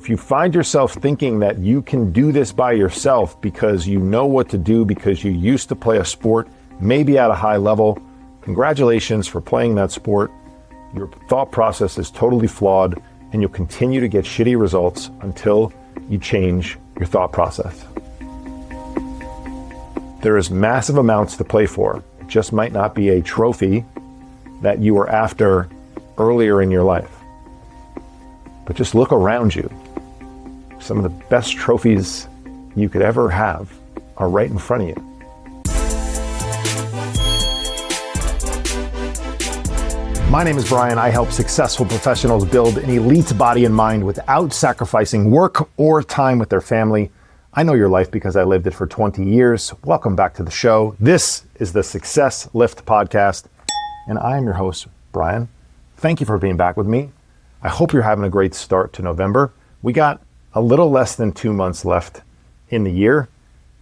If you find yourself thinking that you can do this by yourself because you know what to do, because you used to play a sport, maybe at a high level, congratulations for playing that sport. Your thought process is totally flawed, and you'll continue to get shitty results until you change your thought process. There is massive amounts to play for. It just might not be a trophy that you were after earlier in your life. But just look around you. Some of the best trophies you could ever have are right in front of you. My name is Brian. I help successful professionals build an elite body and mind without sacrificing work or time with their family. I know your life because I lived it for 20 years. Welcome back to the show. This is the Success Lift Podcast, and I am your host, Brian. Thank you for being back with me. I hope you're having a great start to November. We got a little less than 2 months left in the year.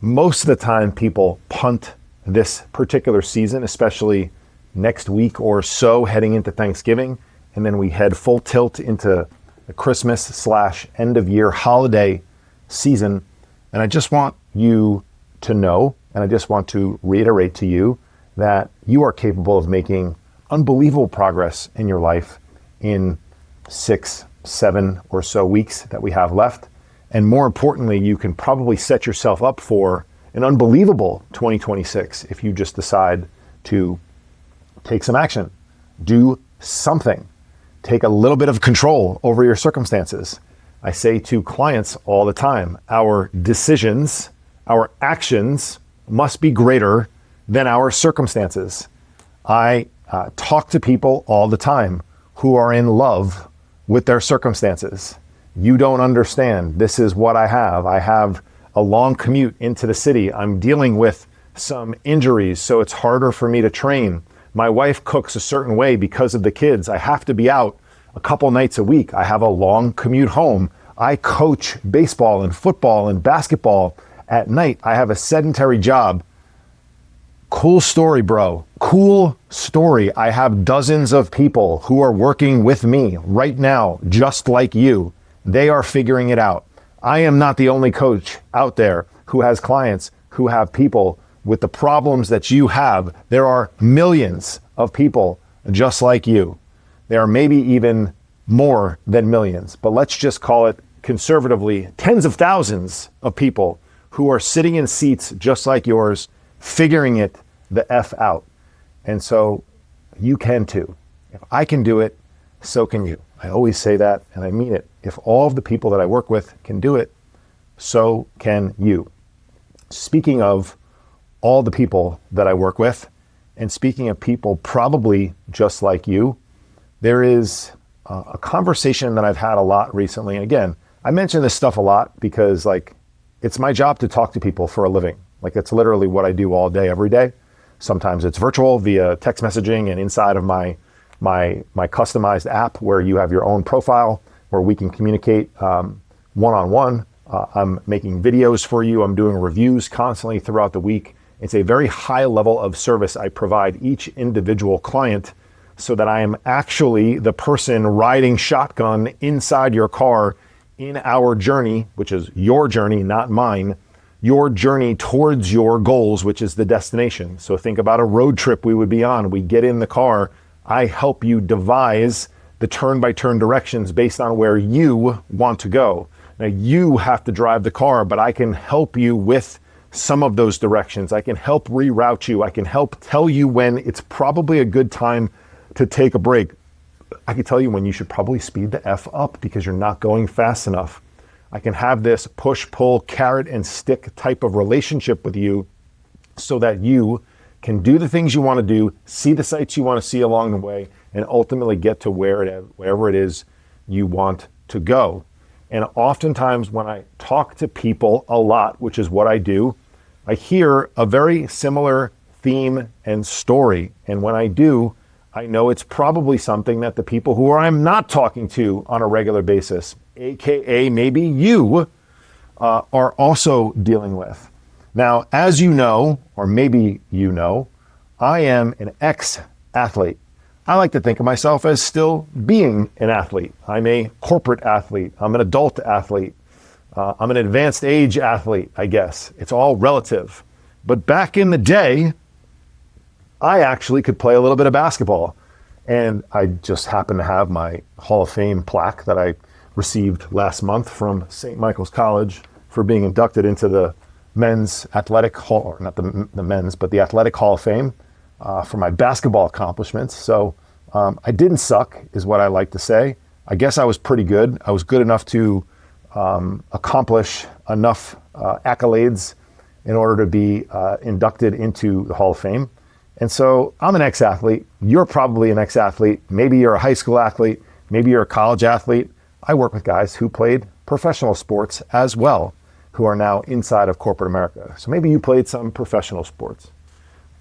Most of the time, people punt this particular season, especially next week or so heading into Thanksgiving, and then we head full tilt into the Christmas/end of year holiday season. And I just want you to know, and I just want to reiterate to you that you are capable of making unbelievable progress in your life in 6, 7 or so weeks that we have left. And more importantly, you can probably set yourself up for an unbelievable 2026 if you just decide to take some action, do something, take a little bit of control over your circumstances. I say to clients all the time, our decisions, our actions must be greater than our circumstances. I talk to people all the time who are in love with their circumstances. You don't understand. This is what I have. I have a long commute into the city. I'm dealing with some injuries, so it's harder for me to train. My wife cooks a certain way because of the kids. I have to be out a couple nights a week. I have a long commute home. I coach baseball and football and basketball at night. I have a sedentary job. Cool story, bro. Cool story. I have dozens of people who are working with me right now, just like you. They are figuring it out. I am not the only coach out there who has clients who have people with the problems that you have. There are millions of people just like you. There are maybe even more than millions, but let's just call it conservatively tens of thousands of people who are sitting in seats just like yours, figuring it the F out. And so you can too. If I can do it, so can you. I always say that, and I mean it. If all of the people that I work with can do it, so can you. Speaking of all the people that I work with, and speaking of people probably just like you, there is a conversation that I've had a lot recently. And again, I mention this stuff a lot because it's my job to talk to people for a living. It's literally what I do all day, every day. Sometimes it's virtual via text messaging and inside of my customized app where you have your own profile where we can communicate one-on-one. I'm making videos for you. I'm doing reviews constantly throughout the week. It's a very high level of service I provide each individual client so that I am actually the person riding shotgun inside your car in our journey, which is your journey, not mine, your journey towards your goals, which is the destination. So think about a road trip we would be on. We get in the car. I help you devise the turn-by-turn directions based on where you want to go. Now, you have to drive the car, but I can help you with some of those directions. I can help reroute you. I can help tell you when it's probably a good time to take a break. I can tell you when you should probably speed the F up because you're not going fast enough. I can have this push, pull, carrot and stick type of relationship with you so that you can do the things you want to do, see the sights you want to see along the way, and ultimately get to wherever it is you want to go. And oftentimes when I talk to people a lot, which is what I do, I hear a very similar theme and story. And when I do, I know it's probably something that the people who I'm not talking to on a regular basis, AKA maybe you, are also dealing with. Now, as you know, or maybe you know, I am an ex-athlete. I like to think of myself as still being an athlete. I'm a corporate athlete. I'm an adult athlete. I'm an advanced age athlete, I guess. It's all relative. But back in the day, I actually could play a little bit of basketball. And I just happen to have my Hall of Fame plaque that I received last month from St. Michael's College for being inducted into the men's athletic hall, or not the men's, but the athletic Hall of Fame for my basketball accomplishments. So I didn't suck, is what I like to say. I guess I was pretty good. I was good enough to accomplish enough accolades in order to be inducted into the Hall of Fame. And so I'm an ex-athlete. You're probably an ex-athlete. Maybe you're a high school athlete. Maybe you're a college athlete. I work with guys who played professional sports as well, who are now inside of corporate America. So maybe you played some professional sports.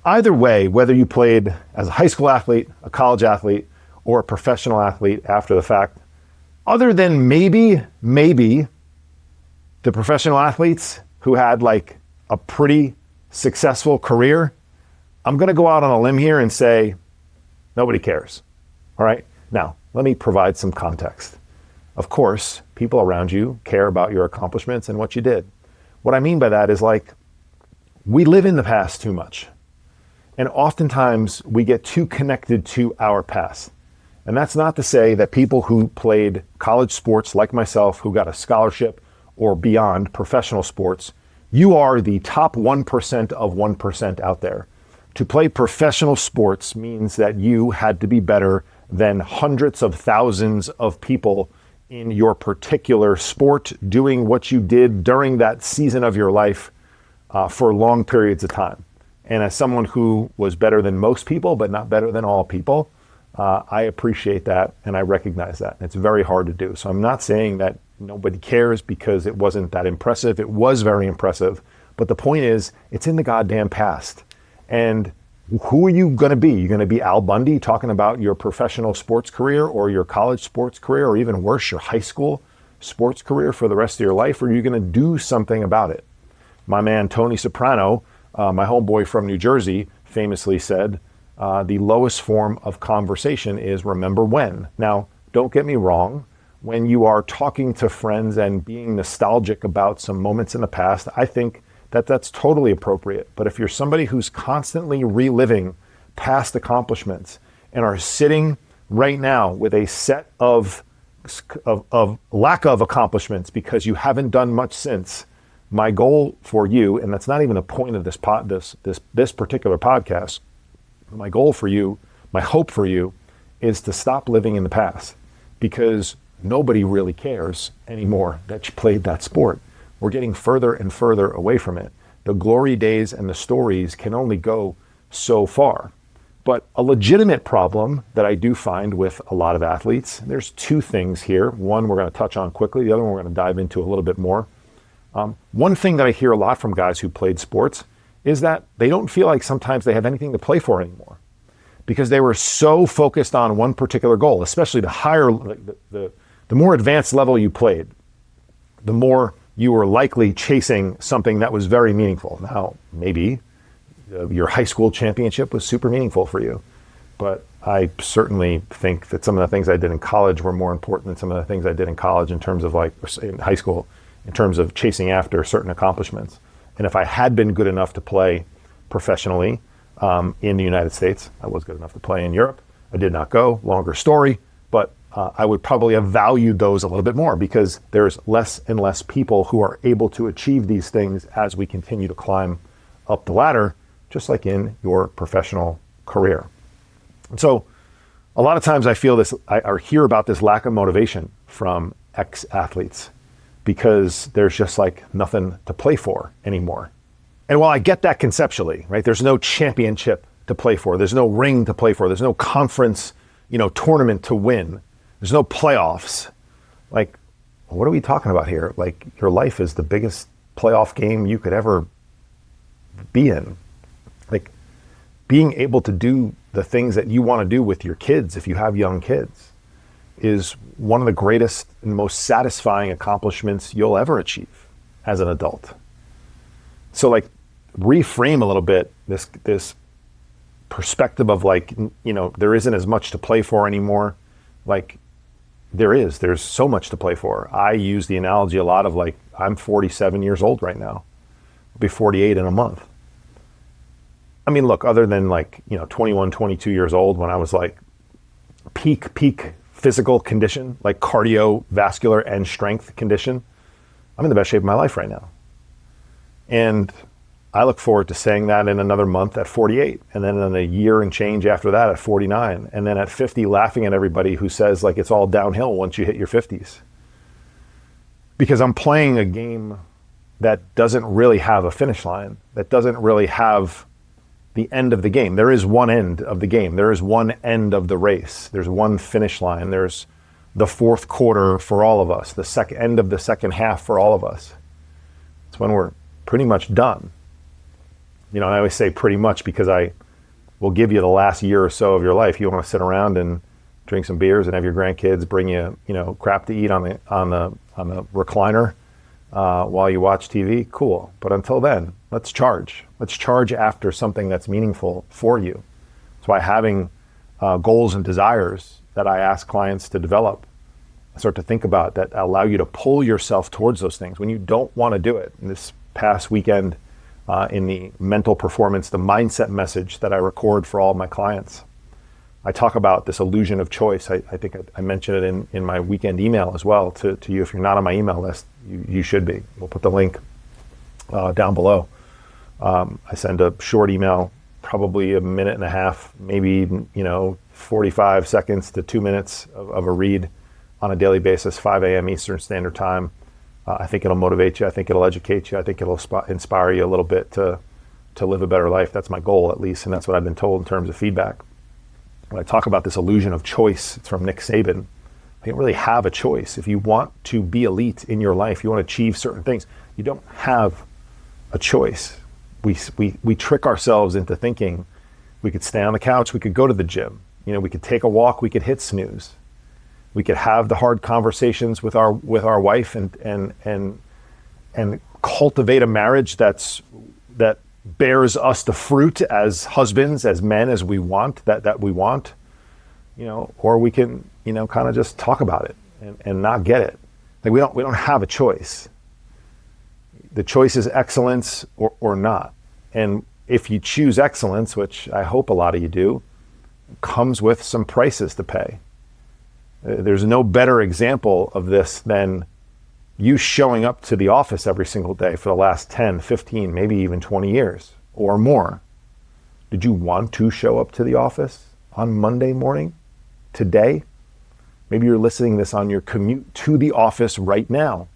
Either way, whether you played as a high school athlete, a college athlete, or a professional athlete after the fact, other than maybe the professional athletes who had like a pretty successful career, I'm going to go out on a limb here and say, nobody cares. All right. Now, let me provide some context. Of course, people around you care about your accomplishments and what you did. What I mean by that is like, we live in the past too much. And oftentimes we get too connected to our past. And that's not to say that people who played college sports like myself, who got a scholarship or beyond professional sports, you are the top 1% of 1% out there. To play professional sports means that you had to be better than hundreds of thousands of people in your particular sport doing what you did during that season of your life for long periods of time. And as someone who was better than most people, but not better than all people, I appreciate that and I recognize that. It's very hard to do. So I'm not saying that nobody cares because it wasn't that impressive. It was very impressive. But the point is, it's in the goddamn past. And who are you going to be? You're going to be Al Bundy talking about your professional sports career or your college sports career, or even worse, your high school sports career for the rest of your life? Or are you going to do something about it? My man, Tony Soprano, my homeboy from New Jersey, famously said, the lowest form of conversation is remember when. Now, don't get me wrong. When you are talking to friends and being nostalgic about some moments in the past, I think that's totally appropriate. But if you're somebody who's constantly reliving past accomplishments and are sitting right now with a set of lack of accomplishments because you haven't done much since, my goal for you, and that's not even the point of this particular podcast, my goal for you, my hope for you, is to stop living in the past, because nobody really cares anymore that you played that sport. We're getting further and further away from it. The glory days and the stories can only go so far. But a legitimate problem that I do find with a lot of athletes, there's two things here. One we're going to touch on quickly. The other one we're going to dive into a little bit more. One thing that I hear a lot from guys who played sports is that they don't feel like sometimes they have anything to play for anymore, because they were so focused on one particular goal, especially the higher, the more advanced level you played, the more you were likely chasing something that was very meaningful. Now, maybe your high school championship was super meaningful for you, but I certainly think that some of the things I did in college were more important than some of the things I did in college in terms of in high school, in terms of chasing after certain accomplishments. And if I had been good enough to play professionally in the United States, I was good enough to play in Europe. I did not go, longer story, but I would probably have valued those a little bit more, because there's less and less people who are able to achieve these things as we continue to climb up the ladder, just like in your professional career. And so a lot of times I feel this, I hear about this lack of motivation from ex-athletes, because there's just like nothing to play for anymore. And while I get that conceptually, right, there's no championship to play for, there's no ring to play for, there's no conference, tournament to win, there's no playoffs. Like, what are we talking about here? Like, your life is the biggest playoff game you could ever be in. Like, being able to do the things that you want to do with your kids, if you have young kids, is one of the greatest and most satisfying accomplishments you'll ever achieve as an adult. So, like, reframe a little bit this perspective of like, there isn't as much to play for anymore. Like there's so much to play for. I use the analogy a lot of like, I'm 47 years old right now. I'll be 48 in a month. I mean, look, other than like, 21, 22 years old when I was like peak physical condition, like cardiovascular and strength condition, I'm in the best shape of my life right now. And I look forward to saying that in another month at 48, and then in a year and change after that at 49, and then at 50 laughing at everybody who says like it's all downhill once you hit your 50s. Because I'm playing a game that doesn't really have a finish line, that doesn't really have the end of the game. There is one end of the game. There is one end of the race. There's one finish line. There's the fourth quarter for all of us, the end of the second half for all of us. It's when we're pretty much done. And I always say pretty much because I will give you the last year or so of your life. You want to sit around and drink some beers and have your grandkids bring you, crap to eat on the recliner while you watch TV. Cool. But until then, let's charge. Let's charge after something that's meaningful for you. That's why having goals and desires that I ask clients to develop, start to think about, that allow you to pull yourself towards those things when you don't want to do it. And this past weekend in the mental performance, the mindset message that I record for all of my clients, I talk about this illusion of choice. I think I mentioned it in my weekend email as well to you. If you're not on my email list, you should be. We'll put the link down below. I send a short email, probably a minute and a half, maybe 45 seconds to 2 minutes of a read on a daily basis, 5 a.m. Eastern Standard Time. I think it'll motivate you. I think it'll educate you. I think it'll inspire you a little bit to live a better life. That's my goal, at least, and that's what I've been told in terms of feedback. When I talk about this illusion of choice, it's from Nick Saban. You don't really have a choice. If you want to be elite in your life, you want to achieve certain things, you don't have a choice. We trick ourselves into thinking we could stay on the couch, we could go to the gym, we could take a walk, we could hit snooze. We could have the hard conversations with our wife and cultivate a marriage that bears us the fruit as husbands, as men, as we want, that we want, or we can, kind of just talk about it and not get it. Like we don't have a choice. The choice is excellence or not. And if you choose excellence, which I hope a lot of you do, comes with some prices to pay. There's no better example of this than you showing up to the office every single day for the last 10, 15, maybe even 20 years or more. Did you want to show up to the office on Monday morning, today? Maybe you're listening to this on your commute to the office right now.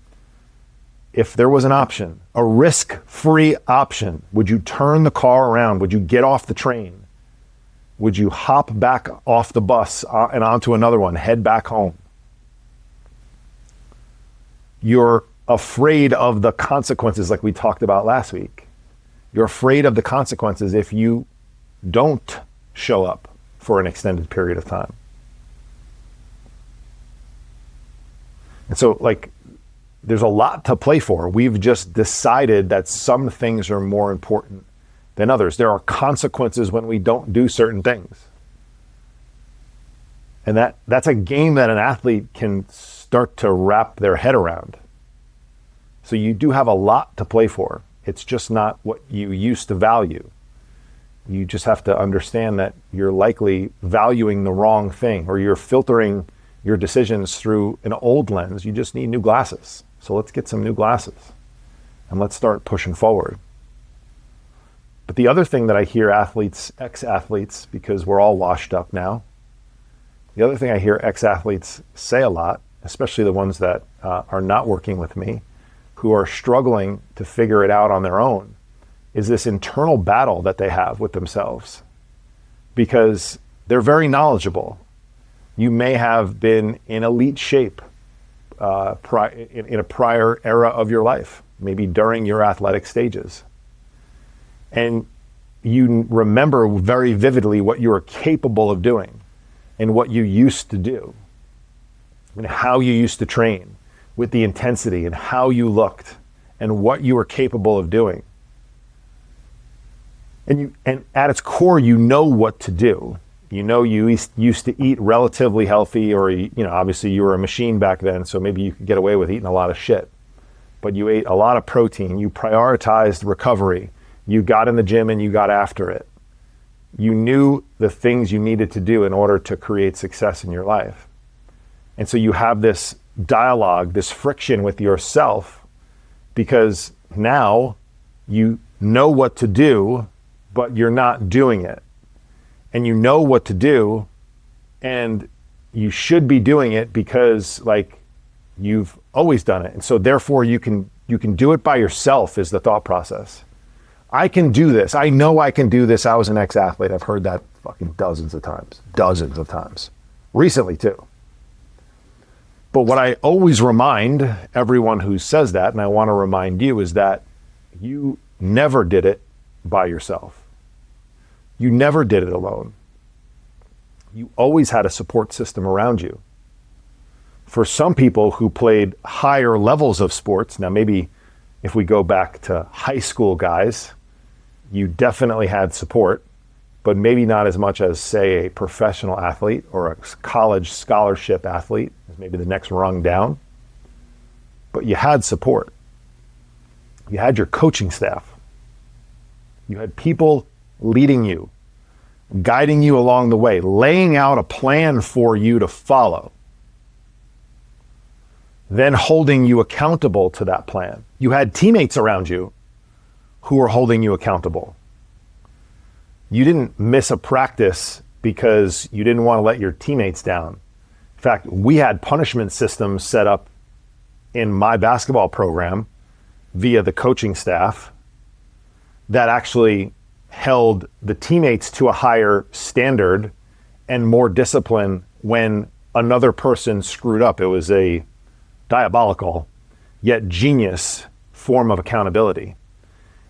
If there was an option, a risk-free option, would you turn the car around? Would you get off the train? Would you hop back off the bus and onto another one, head back home? You're afraid of the consequences like we talked about last week. You're afraid of the consequences if you don't show up for an extended period of time. And so, there's a lot to play for. We've just decided that some things are more important than others. There are consequences when we don't do certain things. And that's a game that an athlete can start to wrap their head around. So you do have a lot to play for. It's just not what you used to value. You just have to understand that you're likely valuing the wrong thing, or you're filtering your decisions through an old lens. You just need new glasses. So let's get some new glasses and let's start pushing forward. But the other thing that I hear ex-athletes, because we're all washed up now, the other thing I hear ex-athletes say a lot, especially the ones that are not working with me, who are struggling to figure it out on their own, is this internal battle that they have with themselves. Because they're very knowledgeable. You may have been in elite shape in a prior era of your life, maybe during your athletic stages. And you remember very vividly what you were capable of doing and what you used to do and how you used to train with the intensity and how you looked and what you were capable of doing. And at its core, you know what to do. You know, you used to eat relatively healthy, or, obviously you were a machine back then, so maybe you could get away with eating a lot of shit. But you ate a lot of protein. You prioritized recovery. You got in the gym and you got after it. You knew the things you needed to do in order to create success in your life. And so you have this dialogue, this friction with yourself, because now you know what to do, but you're not doing it. And you know what to do, and you should be doing it because you've always done it. And so therefore you can do it by yourself is the thought process. I can do this. I know I can do this. I was an ex-athlete. I've heard that fucking dozens of times. Recently too. But what I always remind everyone who says that, and I want to remind you, is that you never did it by yourself. You never did it alone. You always had a support system around you. For some people who played higher levels of sports, now maybe if we go back to high school guys, you definitely had support, but maybe not as much as, say, a professional athlete or a college scholarship athlete, maybe the next rung down. But you had support. You had your coaching staff. You had people leading you, guiding you along the way, laying out a plan for you to follow, then holding you accountable to that plan. You had teammates around you who were holding you accountable. You didn't miss a practice because you didn't want to let your teammates down. In fact, we had punishment systems set up in my basketball program via the coaching staff that actually held the teammates to a higher standard and more discipline when another person screwed up. It was a diabolical yet genius form of accountability.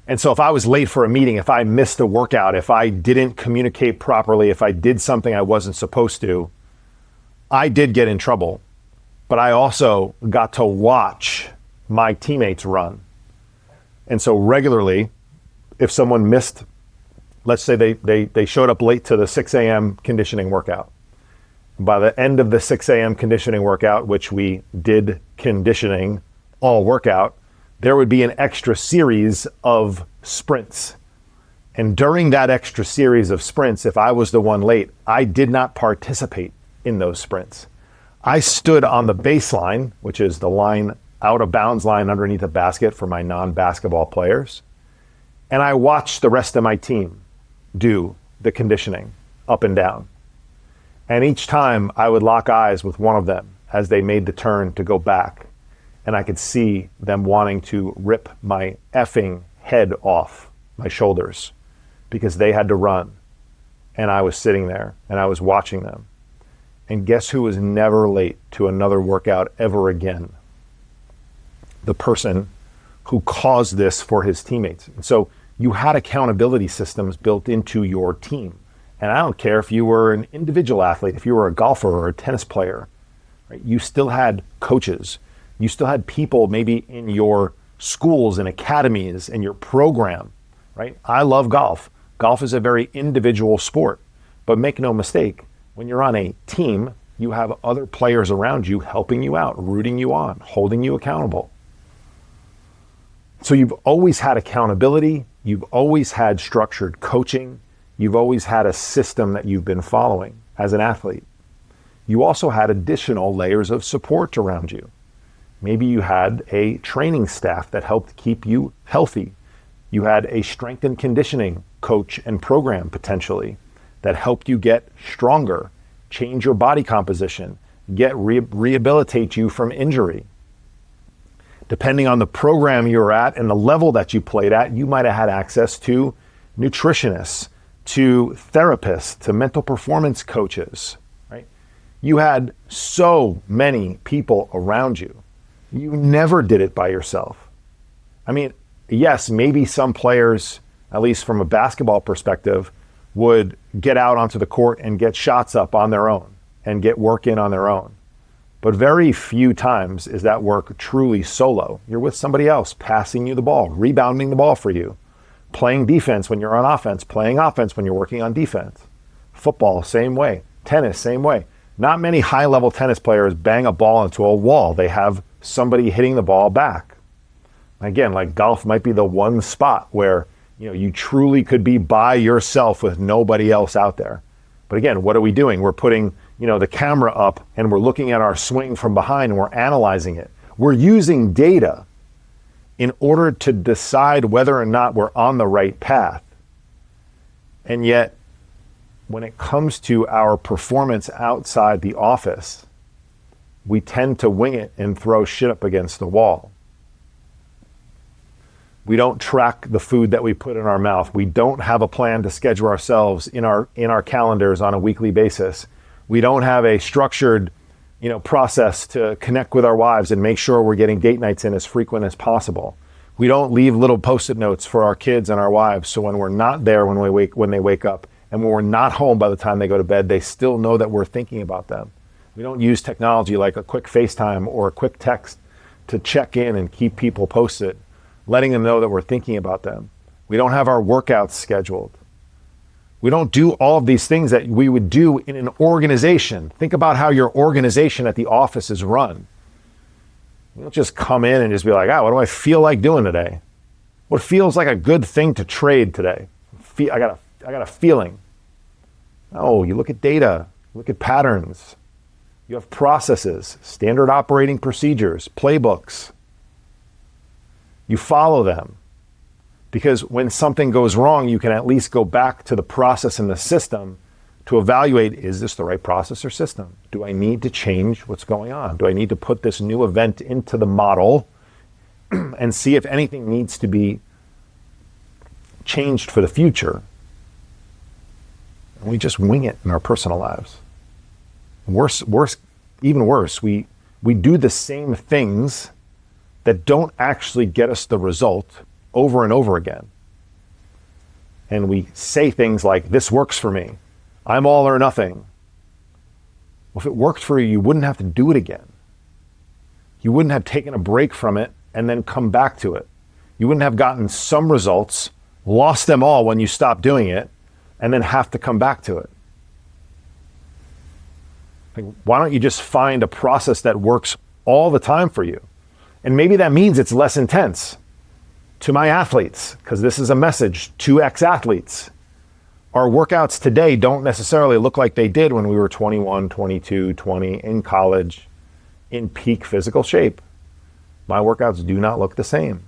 And so if I was late for a meeting, if I missed a workout, if I didn't communicate properly, if I did something I wasn't supposed to, I did get in trouble. But I also got to watch my teammates run. And so regularly, if someone missed, let's say they showed up late to the 6 a.m. conditioning workout. By the end of the 6 a.m. conditioning workout, which we did conditioning all workout, there would be an extra series of sprints. And during that extra series of sprints, if I was the one late, I did not participate in those sprints. I stood on the baseline, which is the line, out of bounds line underneath the basket for my non-basketball players. And I watched the rest of my team do the conditioning up and down. And each time I would lock eyes with one of them as they made the turn to go back. And I could see them wanting to rip my effing head off my shoulders because they had to run. And I was sitting there and I was watching them. And guess who was never late to another workout ever again? The person who caused this for his teammates. And so you had accountability systems built into your team. And I don't care if you were an individual athlete, if you were a golfer or a tennis player, right? You still had coaches. You still had people maybe in your schools and academies and your program, right? I love golf. Golf is a very individual sport, but make no mistake, when you're on a team, you have other players around you helping you out, rooting you on, holding you accountable. So you've always had accountability. You've always had structured coaching. You've always had a system that you've been following as an athlete. You also had additional layers of support around you. Maybe you had a training staff that helped keep you healthy. You had a strength and conditioning coach and program potentially that helped you get stronger, change your body composition, rehabilitate you from injury. Depending on the program you were at and the level that you played at, you might have had access to nutritionists, to therapists, to mental performance coaches, right? You had so many people around you. You never did it by yourself. I mean, yes, maybe some players, at least from a basketball perspective, would get out onto the court and get shots up on their own and get work in on their own. But very few times is that work truly solo. You're with somebody else passing you the ball, rebounding the ball for you, playing defense when you're on offense, playing offense when you're working on defense. Football, same way. Tennis, same way. Not many high-level tennis players bang a ball into a wall. They have somebody hitting the ball back. Again, like golf might be the one spot where you truly could be by yourself with nobody else out there. But again, what are we doing? We're putting the camera up and we're looking at our swing from behind and we're analyzing it. We're using data in order to decide whether or not we're on the right path. And yet, when it comes to our performance outside the office, we tend to wing it and throw shit up against the wall. We don't track the food that we put in our mouth. We don't have a plan to schedule ourselves in our calendars on a weekly basis. We don't have a structured, process to connect with our wives and make sure we're getting date nights in as frequent as possible. We don't leave little post-it notes for our kids and our wives, so when we're not there when they wake up, and when we're not home by the time they go to bed, they still know that we're thinking about them. We don't use technology like a quick FaceTime or a quick text to check in and keep people posted, letting them know that we're thinking about them. We don't have our workouts scheduled. We don't do all of these things that we would do in an organization. Think about how your organization at the office is run. You don't just come in and just be like, what do I feel like doing today? What feels like a good thing to trade today? I got a feeling. No, you look at data, look at patterns. You have processes, standard operating procedures, playbooks. You follow them. Because when something goes wrong, you can at least go back to the process and the system to evaluate, is this the right process or system? Do I need to change what's going on? Do I need to put this new event into the model and see if anything needs to be changed for the future? And we just wing it in our personal lives. Even worse, we do the same things that don't actually get us the result over and over again. And we say things like, this works for me. I'm all or nothing. Well, if it worked for you, you wouldn't have to do it again. You wouldn't have taken a break from it and then come back to it. You wouldn't have gotten some results, lost them all when you stopped doing it, and then have to come back to it. Why don't you just find a process that works all the time for you? And maybe that means it's less intense. To my athletes, because this is a message to ex-athletes, our workouts today don't necessarily look like they did when we were 21, 22, 20, in college, in peak physical shape. My workouts do not look the same.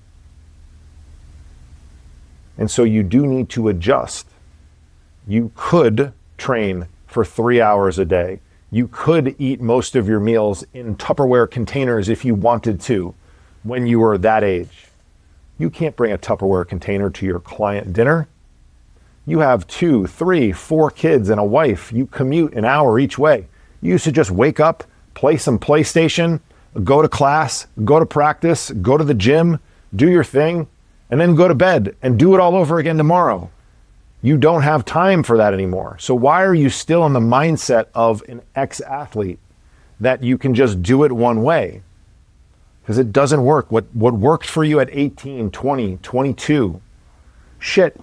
And so you do need to adjust. You could train for 3 hours a day. You could eat most of your meals in Tupperware containers if you wanted to when you were that age. You can't bring a Tupperware container to your client dinner. You have 2, 3, 4 kids and a wife. You commute an hour each way. You used to just wake up, play some PlayStation, go to class, go to practice, go to the gym, do your thing, and then go to bed and do it all over again tomorrow. You don't have time for that anymore. So why are you still in the mindset of an ex-athlete that you can just do it one way? Because it doesn't work. What worked for you at 18, 20, 22,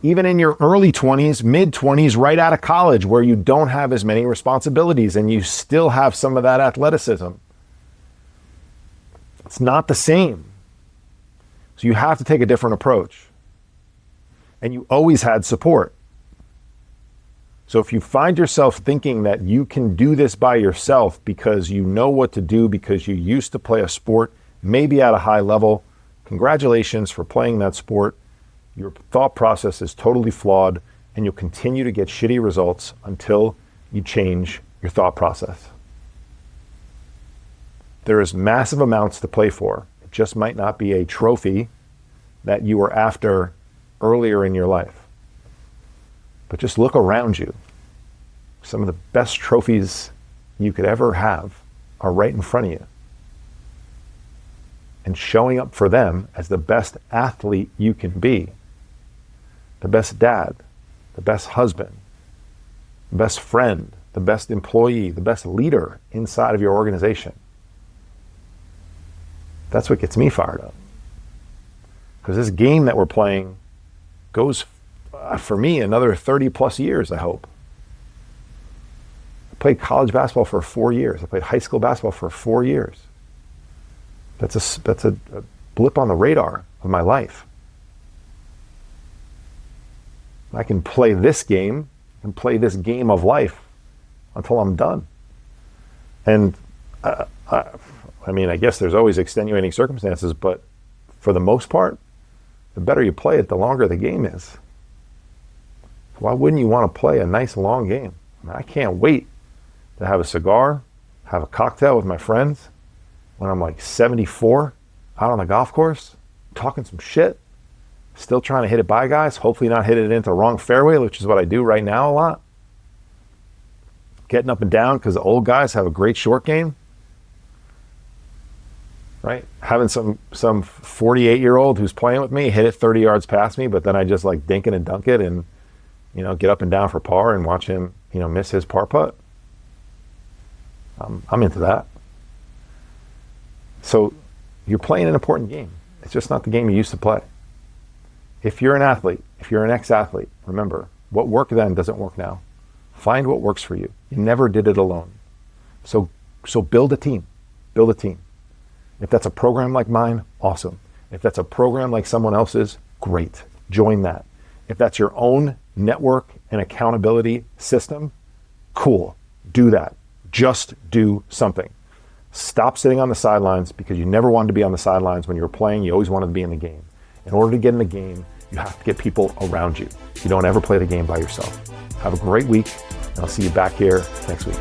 even in your early 20s, mid 20s, right out of college, where you don't have as many responsibilities and you still have some of that athleticism. It's not the same. So you have to take a different approach. And you always had support. So if you find yourself thinking that you can do this by yourself because you know what to do, because you used to play a sport, maybe at a high level, congratulations for playing that sport. Your thought process is totally flawed, and you'll continue to get shitty results until you change your thought process. There is massive amounts to play for. It just might not be a trophy that you were after earlier in your life. But just look around you. Some of the best trophies you could ever have are right in front of you. And showing up for them as the best athlete you can be, the best dad, the best husband, the best friend, the best employee, the best leader inside of your organization. That's what gets me fired up. Because this game that we're playing goes for me, another 30 plus years, I hope. I played college basketball for 4 years. I played high school basketball for 4 years. That's a blip on the radar of my life. I can play this game and play this game of life until I'm done. And I mean, I guess there's always extenuating circumstances, but for the most part, the better you play it, the longer the game is. Why wouldn't you want to play a nice long game? I mean, I can't wait to have a cigar, have a cocktail with my friends when I'm like 74 out on the golf course, talking some shit, still trying to hit it by guys, hopefully not hit it into the wrong fairway, which is what I do right now a lot. Getting up and down because the old guys have a great short game. Right? Having some 48-year-old who's playing with me hit it 30 yards past me, but then I just like dink it and dunk it and, get up and down for par and watch him, miss his par putt. I'm into that. So you're playing an important game. It's just not the game you used to play. If you're an athlete, if you're an ex-athlete, remember, what worked then doesn't work now. Find what works for you. You never did it alone. So build a team. Build a team. If that's a program like mine, awesome. If that's a program like someone else's, great. Join that. If that's your own network and accountability system, cool. Do that. Just do something. Stop sitting on the sidelines because you never wanted to be on the sidelines when you were playing. You always wanted to be in the game. In order to get in the game, you have to get people around you. You don't ever play the game by yourself. Have a great week, and I'll see you back here next week.